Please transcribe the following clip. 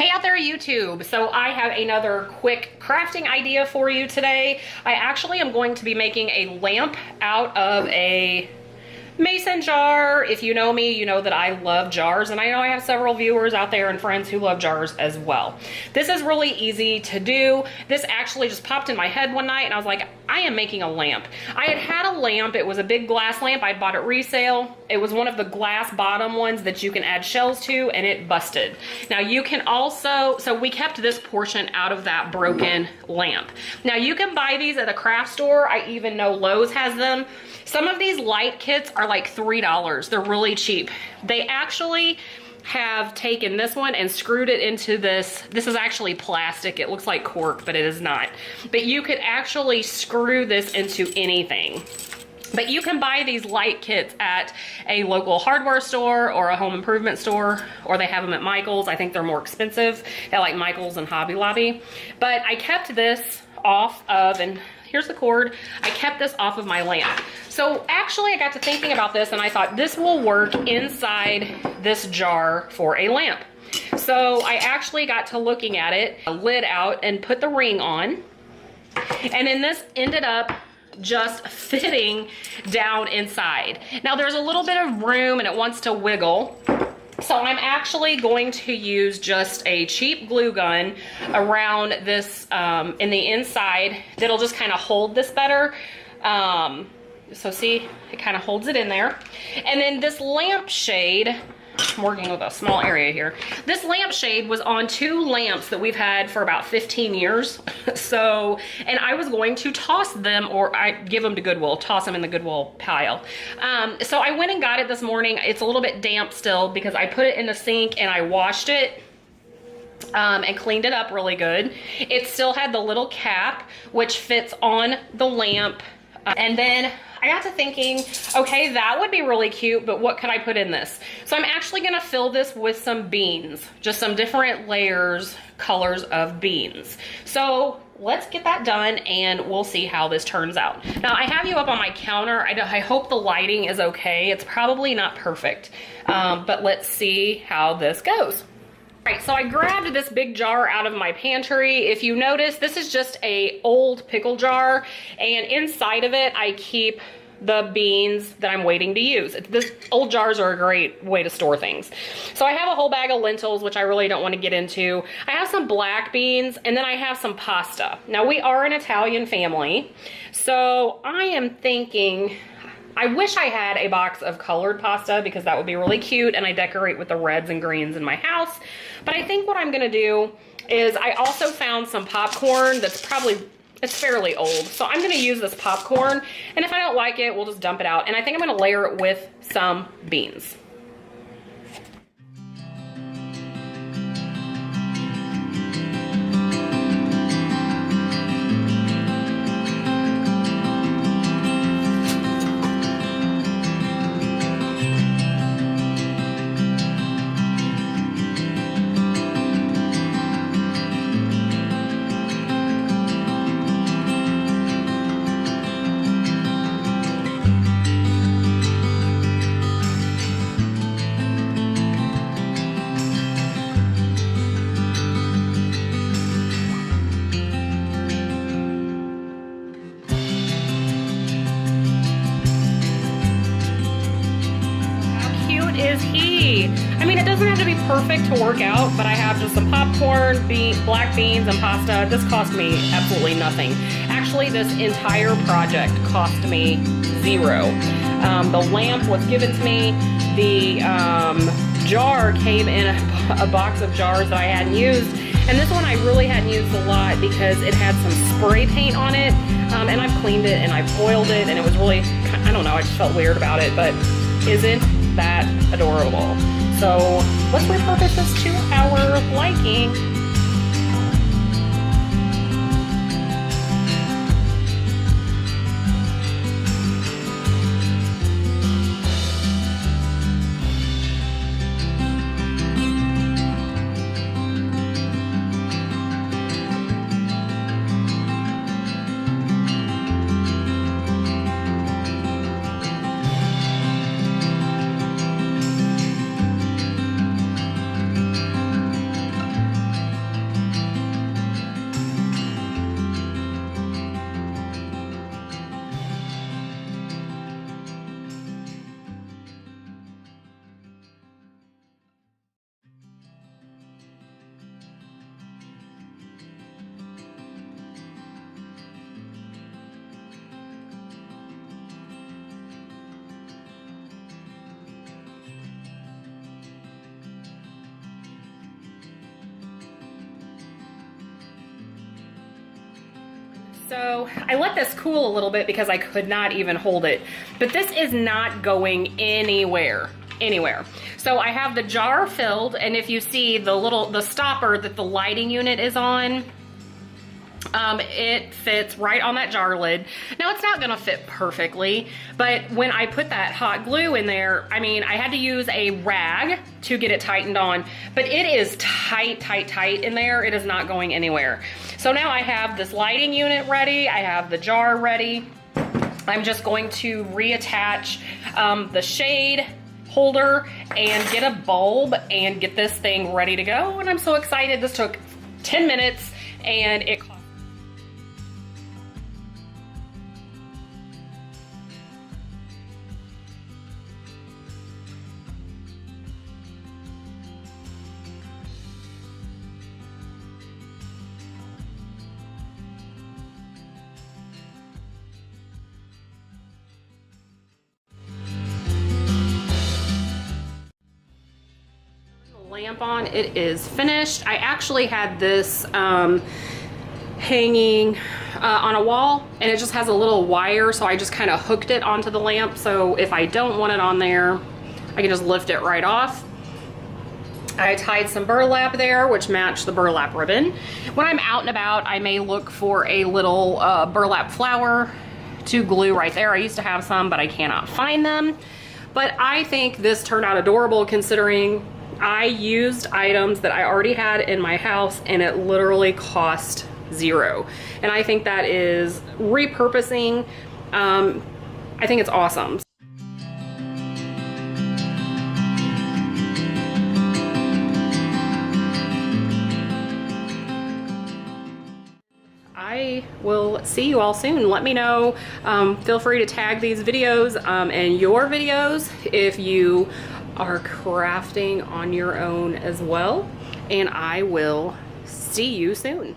Hey out there YouTube, so I have another quick crafting idea for you today. I actually am going to be making a lamp out of a mason jar. If you know me, you know that I love jars, and I know I have several viewers out there and friends who love jars as well. This is really easy to do. This actually just popped in my head one night and I was like, I am making a lamp. I had a lamp. It was a big glass lamp. I'd bought it resale. It was one of the glass bottom ones that you can add shells to, and it busted. Now you can also, so we kept this portion out of that broken lamp. Now you can buy these at a craft store. I even know Lowe's has them. Some of these light kits are like $3. They're really cheap. They actually have taken this one and screwed it into this. This is actually plastic. It looks like cork, but it is not. But you could actually screw this into anything. But you can buy these light kits at a local hardware store or a home improvement store, or they have them at Michael's. I think they're more expensive at like Michael's and Hobby Lobby. But I kept this off of, and here's the cord, I kept this off of my lamp. So actually I got to thinking about this and I thought this will work inside this jar for a lamp. So I actually got to looking at it, a lid out, and put the ring on. And then this ended up just fitting down inside. Now there's a little bit of room and it wants to wiggle. So I'm actually going to use just a cheap glue gun around this in the inside that'll just kind of hold this better. So see, it kind of holds it in there. And then this lampshade, I'm working with a small area here. This lampshade was on two lamps that we've had for about 15 years. So, and I was going to toss them, or I give them to Goodwill, toss them in the Goodwill pile. So I went and got it this morning. It's a little bit damp still because I put it in the sink and I washed it and cleaned it up really good. It still had the little cap, which fits on the lamp. And then I got to thinking, okay, that would be really cute, but what could I put in this? So I'm actually gonna fill this with some beans, just some different layers, colors of beans. So let's get that done and we'll see how this turns out. Now I have you up on my counter. I hope the lighting is okay. It's probably not perfect, but let's see how this goes. All right, so I grabbed this big jar out of my pantry. If you notice, this is just a old pickle jar, and inside of it, I keep the beans that I'm waiting to use. This old jars are a great way to store things. So I have a whole bag of lentils, which I really don't want to get into. I have some black beans, and then I have some pasta. Now we are an Italian family, so I am thinking, I wish I had a box of colored pasta because that would be really cute, and I decorate with the reds and greens in my house. But I think what I'm gonna do is I also found some popcorn that's it's fairly old. So I'm gonna use this popcorn, and if I don't like it, we'll just dump it out. And I think I'm gonna layer it with some beans. Is he? I mean, it doesn't have to be perfect to work out, but I have just some popcorn, black beans, and pasta. This cost me absolutely nothing. Actually, this entire project cost me $0. The lamp was given to me. The jar came in a box of jars that I hadn't used. And this one I really hadn't used a lot because it had some spray paint on it. And I've cleaned it and I've oiled it, and it was really, I don't know, I just felt weird about it, but isn't that adorable? So let's repurpose this to our liking. So I let this cool a little bit because I could not even hold it, but this is not going anywhere. So I have the jar filled, and if you see the stopper that the lighting unit is on, it fits right on that jar lid. Now it's not gonna fit perfectly, but when I put that hot glue in there, I mean, I had to use a rag to get it tightened on, but it is tight in there. It is not going anywhere. So now I have this lighting unit ready. I have the jar ready. I'm just going to reattach the shade holder and get a bulb and get this thing ready to go. And I'm so excited. This took 10 minutes and it cost lamp on. It is finished. I actually had this hanging on a wall, and it just has a little wire, so I just kind of hooked it onto the lamp, so if I don't want it on there, I can just lift it right off. I tied some burlap there, which matched the burlap ribbon. When I'm out and about, I may look for a little burlap flower to glue right there. I used to have some, but I cannot find them. But I think this turned out adorable considering I used items that I already had in my house and it literally cost $0. And I think that is repurposing. I think it's awesome. I will see you all soon. Let me know. Feel free to tag these videos and your videos if you are crafting on your own as well. And I will see you soon.